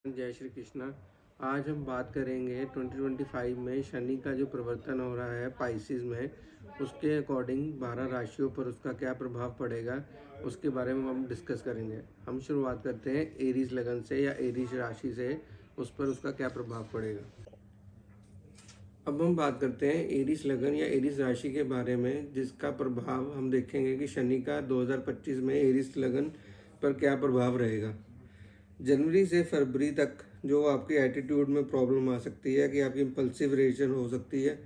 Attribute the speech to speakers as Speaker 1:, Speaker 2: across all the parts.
Speaker 1: जय श्री कृष्णा। आज हम बात करेंगे 2025 में शनि का जो परिवर्तन हो रहा है पाइसिस में, उसके अकॉर्डिंग 12 राशियों पर उसका क्या प्रभाव पड़ेगा, उसके बारे में हम डिस्कस करेंगे। हम शुरुआत करते हैं एरीज लगन से या एरीज राशि से, उस पर उसका क्या प्रभाव पड़ेगा। अब हम बात करते हैं एरीज लगन या एरीज राशि के बारे में, जिसका प्रभाव हम देखेंगे कि शनि का 2025 में एरीज लगन पर क्या प्रभाव रहेगा। जनवरी से फरवरी तक जो आपके एटीट्यूड में प्रॉब्लम आ सकती है कि आपकी इम्पल्सिव रिएक्शन हो सकती है।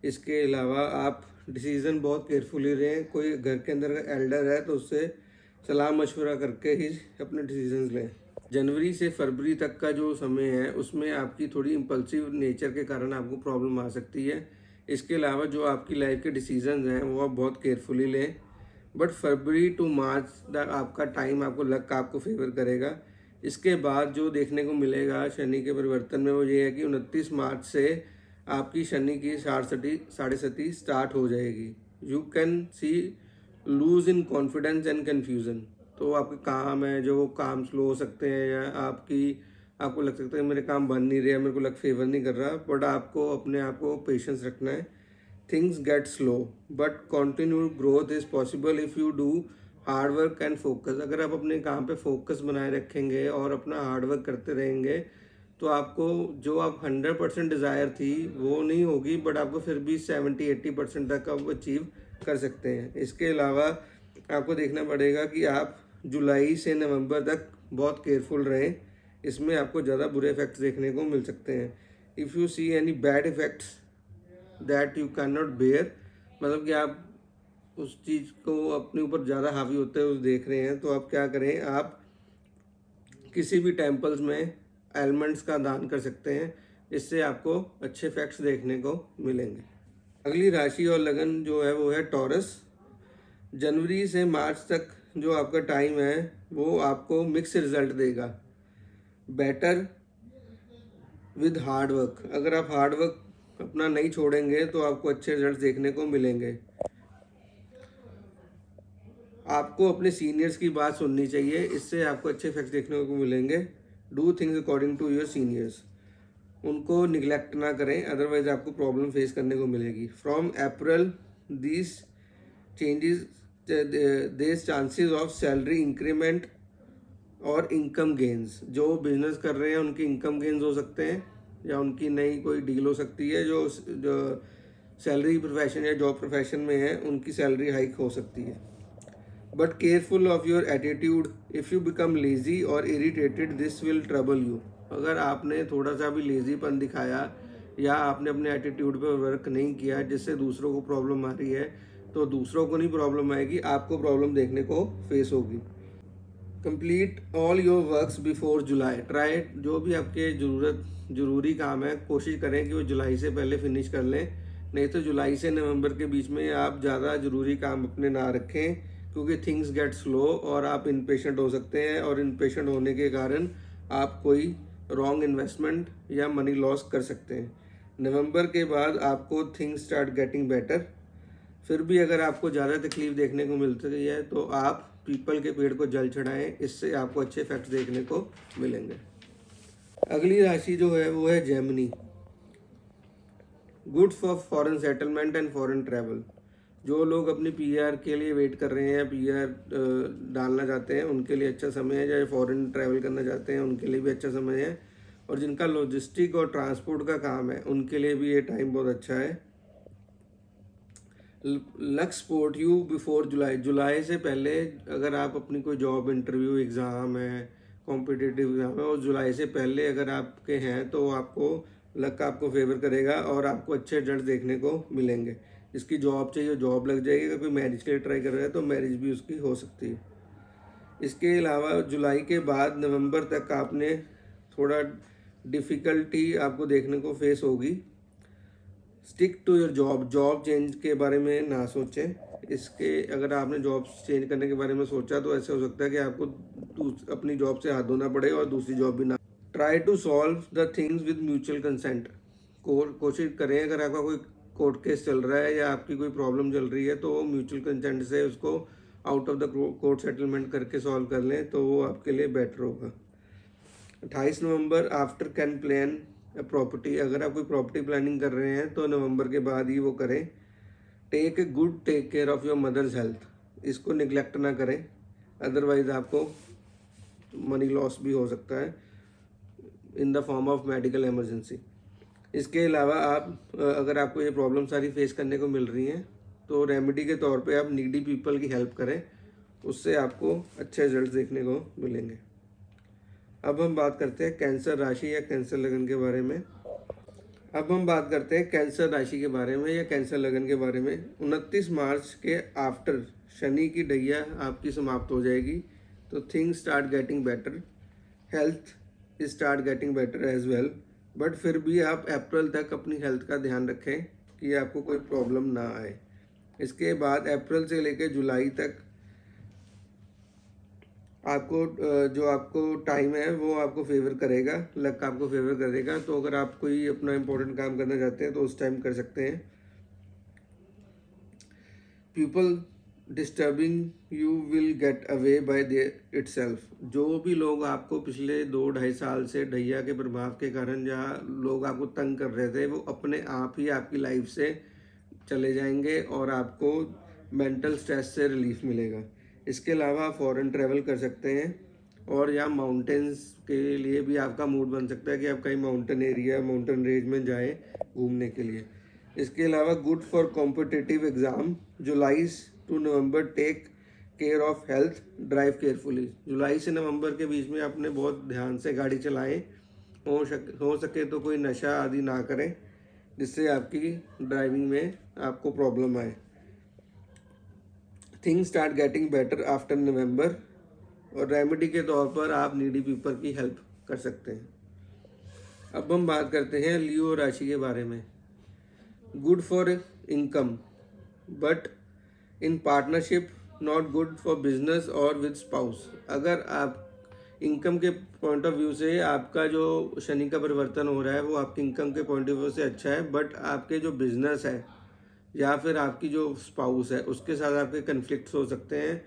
Speaker 1: इसके अलावा आप डिसीज़न बहुत केयरफुली रहें। कोई घर के अंदर एल्डर है तो उससे सलाह मशवरा करके ही अपने डिसीजंस लें। जनवरी से फरवरी तक का जो समय है उसमें आपकी थोड़ी इम्पल्सिव नेचर के कारण आपको प्रॉब्लम आ सकती है। इसके अलावा जो आपकी लाइफ के डिसीजंस हैं वो आप बहुत केयरफुली लें। बट फरवरी टू मार्च तक आपका टाइम, आपको लक आपको फेवर करेगा। इसके बाद जो देखने को मिलेगा शनि के परिवर्तन में, वो ये है कि 29 मार्च से आपकी शनि की साढ़े सती स्टार्ट हो जाएगी। You can see lose in confidence and confusion. तो आपके काम है जो वो काम स्लो हो सकते हैं, या आपको लग सकता है मेरे काम बन नहीं रहे, मेरे को लग फेवर नहीं कर रहा। बट आपको अपने आप को पेशेंस रखना है। Things get slow but continue growth is possible if you do hard work and focus. अगर आप अपने काम पे फोकस बनाए रखेंगे और अपना हार्ड वर्क करते रहेंगे तो आपको जो आप 100% डिज़ायर थी वो नहीं होगी, बट आपको फिर भी 70-80% तक आप अचीव कर सकते हैं। इसके अलावा आपको देखना पड़ेगा कि आप जुलाई से नवंबर तक बहुत केयरफुल रहें। इसमें आपको ज़्यादा बुरे इफ़ेक्ट्स देखने को मिल सकते हैं। If you see any bad effects that you can not bear, मतलब कि आप उस चीज़ को अपने ऊपर ज़्यादा हावी होते हुए देख रहे हैं, तो आप क्या करें, आप किसी भी टेम्पल्स में एलिमेंट्स का दान कर सकते हैं। इससे आपको अच्छे इफेक्ट्स देखने को मिलेंगे। अगली राशि और लगन जो है वो है टॉरस। जनवरी से मार्च तक जो आपका टाइम है वो आपको मिक्स रिजल्ट देगा। Better with hard work. अगर आप हार्ड वर्क अपना नहीं छोड़ेंगे तो आपको अच्छे रिजल्ट देखने को मिलेंगे। आपको अपने सीनियर्स की बात सुननी चाहिए, इससे आपको अच्छे इफेक्ट्स देखने को मिलेंगे। Do things according to your seniors. उनको निगलेक्ट ना करें, अदरवाइज आपको प्रॉब्लम फेस करने को मिलेगी। From April this changes these chances of salary increment और इनकम गेन्स। जो बिजनेस कर रहे हैं उनकी इनकम गेन्स हो सकते हैं, या उनकी नई कोई डील हो सकती है। जो सैलरी प्रोफेशन या जॉब प्रोफेशन में है उनकी सैलरी हाइक हो सकती है। But careful of your attitude. If you become lazy और irritated this will trouble you. अगर आपने थोड़ा सा भी लेजीपन दिखाया या आपने अपने एटीट्यूड पर वर्क नहीं किया जिससे दूसरों को प्रॉब्लम आ रही है, तो दूसरों को नहीं प्रॉब्लम आएगी, आपको प्रॉब्लम देखने को फेस होगी। Complete all your works before July. Try, जो भी आपके ज़रूरी काम है कोशिश करें कि वो जुलाई से पहले फिनिश कर लें। नहीं तो जुलाई से नवंबर के बीच में आप ज़्यादा ज़रूरी काम अपने ना रखें, क्योंकि थिंग्स गेट स्लो और आप इनपेशेंट हो सकते हैं, और इनपेशेंट होने के कारण आप कोई रॉन्ग इन्वेस्टमेंट या मनी लॉस कर सकते हैं। नवंबर के बाद आपको थिंग्स स्टार्ट गेटिंग बेटर। फिर भी अगर आपको ज़्यादा तकलीफ देखने को मिलती है तो आप पीपल के पेड़ को जल चढ़ाएं, इससे आपको अच्छे इफेक्ट्स देखने को मिलेंगे। अगली राशि जो है वो है Gemini. Good for foreign settlement and foreign travel. जो लोग अपनी पीआर के लिए वेट कर रहे हैं, पीआर डालना चाहते हैं, उनके लिए अच्छा समय है। चाहे फॉरेन ट्रैवल करना चाहते हैं उनके लिए भी अच्छा समय है। और जिनका लॉजिस्टिक और ट्रांसपोर्ट का काम है उनके लिए भी ये टाइम बहुत अच्छा है। Luck support you before July. जुलाई से पहले अगर आप अपनी कोई जॉब इंटरव्यू एग्ज़ाम है, कॉम्पिटिटिव एग्ज़ाम है, और जुलाई से पहले अगर आपके हैं तो आपको लक आपको फेवर करेगा और आपको अच्छे रिजल्ट देखने को मिलेंगे। जिसकी जॉब चाहिए जॉब लग जाएगी। अगर कोई मैरिज के लिए ट्राई कर रहा है तो मैरिज भी उसकी हो सकती है। इसके अलावा जुलाई के बाद नवंबर तक आपने थोड़ा डिफ़िकल्टी आपको देखने को फेस होगी। Stick to your job. Job change के बारे में ना सोचें। इसके अगर आपने जॉब चेंज करने के बारे में सोचा तो ऐसे हो सकता है कि आपको अपनी जॉब से हाथ धोना पड़े और दूसरी जॉब भी ना। Try to solve the things with mutual consent. कोशिश करें, अगर आपका कोई कोर्ट केस चल रहा है या आपकी कोई प्रॉब्लम चल रही है तो म्यूचुअल कंसेंट से उसको out of the court settlement करके सॉल्व कर लें, तो वो आपके लिए बेटर होगा। 28 नवंबर आफ्टर कैन प्लान प्रॉपर्टी, अगर आप कोई प्रॉपर्टी प्लानिंग कर रहे हैं तो नवंबर के बाद ही वो करें। Take care of your mother's health, इसको निगलेक्ट ना करें, अदरवाइज आपको मनी लॉस भी हो सकता है in the form of medical emergency. इसके अलावा आप अगर आपको ये प्रॉब्लम सारी फेस करने को मिल रही हैं तो रेमेडी के तौर पे आप नीडी पीपल की हेल्प करें, उससे आपको अच्छे रिजल्ट देखने को मिलेंगे। अब हम बात करते हैं कैंसर राशि या कैंसर लगन के बारे में। अब हम बात करते हैं कैंसर राशि के बारे में या कैंसर लगन के बारे में। 29 मार्च के आफ्टर शनि की ढैया आपकी समाप्त हो जाएगी, तो things start getting better, health start getting better as well, but फिर भी आप अप्रैल तक अपनी हेल्थ का ध्यान रखें कि आपको कोई प्रॉब्लम ना आए। इसके बाद अप्रैल से लेकर जुलाई तक आपको जो आपको टाइम है वो आपको फेवर करेगा, लक आपको फेवर करेगा। तो अगर आप कोई अपना इम्पोर्टेंट काम करना चाहते हैं तो उस टाइम कर सकते हैं। People disturbing you will get away by it self, जो भी लोग आपको पिछले 2-2.5 साल से ढैया के प्रभाव के कारण जहाँ लोग आपको तंग कर रहे थे वो अपने आप ही आपकी लाइफ से चले जाएंगे और आपको मेंटल स्ट्रेस से रिलीफ मिलेगा। इसके अलावा आप फॉरेन ट्रैवल कर सकते हैं और या माउंटेन्स के लिए भी आपका मूड बन सकता है कि आप कहीं माउंटेन एरिया माउंटेन रेंज में जाएं घूमने के लिए। इसके अलावा good for competitive exam, July to November take care of health, drive carefully. जुलाई से नवंबर के बीच में आपने बहुत ध्यान से गाड़ी चलाएं, हो सके तो कोई नशा आदि ना करें जिससे आपकी ड्राइविंग में आपको प्रॉब्लम आए। Things start getting better after नवंबर, और रेमेडी के तौर पर आप नीडी पीपल की हेल्प कर सकते हैं। अब हम बात करते हैं लियो राशि के बारे में। Good for income but in partnership, not good for business और विद स्पाउस। अगर आप इनकम के पॉइंट ऑफ व्यू से आपका जो शनि का परिवर्तन हो रहा है वो आपकी इनकम के पॉइंट ऑफ व्यू से अच्छा है, बट आपके जो बिजनेस है या फिर आपकी जो स्पाउस है उसके साथ आपके कन्फ्लिक्ट्स हो सकते हैं।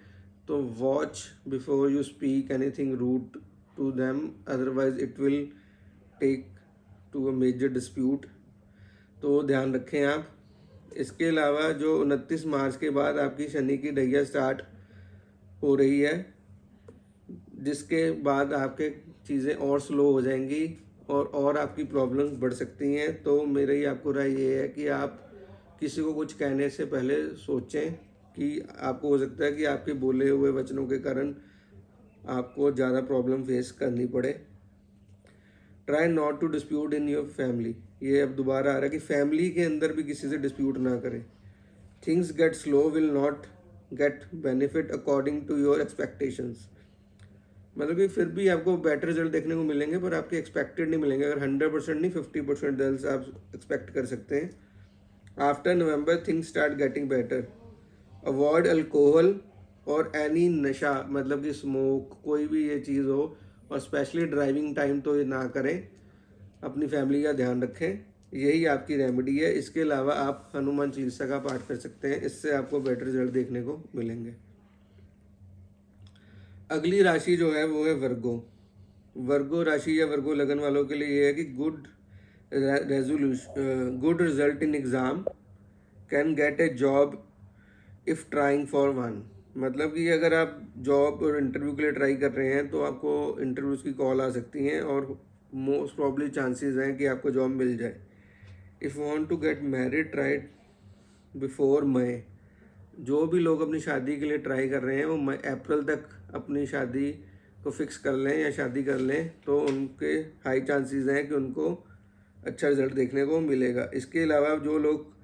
Speaker 1: तो watch before you speak anything rude to them, otherwise it will take to a major dispute, तो ध्यान रखें आप। इसके अलावा जो 29 मार्च के बाद आपकी शनि की ढैया स्टार्ट हो रही है, जिसके बाद आपके चीज़ें और स्लो हो जाएंगी और आपकी प्रॉब्लम्स बढ़ सकती हैं। तो मेरी आपको राय ये है कि आप किसी को कुछ कहने से पहले सोचें कि आपको हो सकता है कि आपके बोले हुए वचनों के कारण आपको ज़्यादा प्रॉब्लम फेस करनी पड़े। Try not to dispute in your family, ये अब दोबारा आ रहा है कि फैमिली के अंदर भी किसी से डिस्प्यूट ना करें। Things get slow will not get benefit according to your expectations, मतलब कि फिर भी आपको बेटर रिजल्ट देखने को मिलेंगे पर आपके एक्सपेक्टेड नहीं मिलेंगे। अगर 100% नहीं 50% रिजल्ट आप एक्सपेक्ट कर सकते हैं। After November things start getting better, avoid alcohol और एनी नशा, मतलब कि स्मोक कोई भी ये चीज़ हो, और स्पेशली ड्राइविंग टाइम तो ये ना करें। अपनी फैमिली का ध्यान रखें, यही आपकी रेमेडी है। इसके अलावा आप हनुमान चालीसा का पाठ कर सकते हैं, इससे आपको बेटर रिजल्ट देखने को मिलेंगे। अगली राशि जो है वो है वर्गो। वर्गो राशि या वर्गो लगन वालों के लिए ये है कि good result in exam, can get A job if trying for one, मतलब कि अगर आप जॉब और इंटरव्यू के लिए ट्राई कर रहे हैं तो आपको इंटरव्यूज़ की कॉल आ सकती हैं और मोस्ट प्रॉब्ली चांसेस हैं कि आपको जॉब मिल जाए। If want to get married try before May, जो भी लोग अपनी शादी के लिए ट्राई कर रहे हैं वो अप्रैल तक अपनी शादी को फिक्स कर लें या शादी कर लें, तो उनके हाई चांसेस हैं कि उनको अच्छा रिजल्ट देखने को मिलेगा। इसके अलावा जो लोग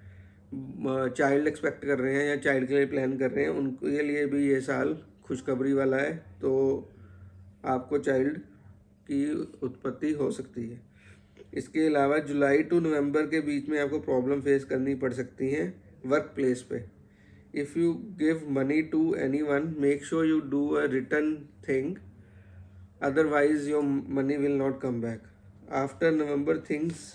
Speaker 1: चाइल्ड एक्सपेक्ट कर रहे हैं या चाइल्ड के लिए प्लान कर रहे हैं उनके लिए भी ये साल खुशखबरी वाला है, तो आपको चाइल्ड की उत्पत्ति हो सकती है। इसके अलावा जुलाई टू नवंबर के बीच में आपको प्रॉब्लम फेस करनी पड़ सकती हैं वर्क प्लेस पे। If you give money to anyone, make sure you do a return thing, otherwise your money will not come back. After November things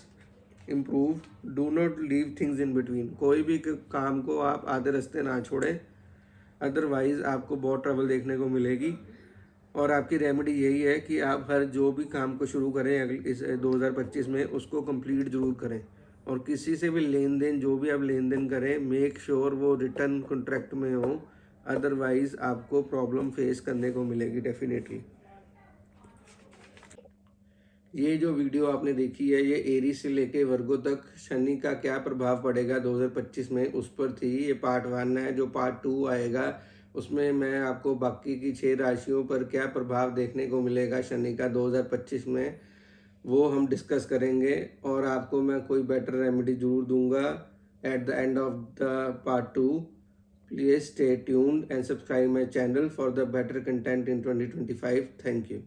Speaker 1: improve, do not leave things in between, कोई भी काम को आप आधे रास्ते ना छोड़ें, otherwise आपको बहुत ट्रबल देखने को मिलेगी। और आपकी रेमेडी यही है कि आप हर जो भी काम को शुरू करें इस 2025 में उसको कंप्लीट ज़रूर करें। और किसी से भी लेन देन, जो भी आप लेन देन करें, मेक श्योर वो रिटर्न कॉन्ट्रैक्ट में हो, अदरवाइज़ आपको प्रॉब्लम फेस करने को मिलेगी डेफिनेटली। ये जो वीडियो आपने देखी है, ये एरीज से लेके वर्गो तक शनि का क्या प्रभाव पड़ेगा 2025 में उस पर थी। ये पार्ट 1 है। जो पार्ट 2 आएगा उसमें मैं आपको बाकी की 6 राशियों पर क्या प्रभाव देखने को मिलेगा शनि का 2025 में, वो हम डिस्कस करेंगे। और आपको मैं कोई बेटर रेमेडी ज़रूर दूंगा at the end of the part 2। Please stay tuned and subscribe my channel for the better content in 2025। Thank you.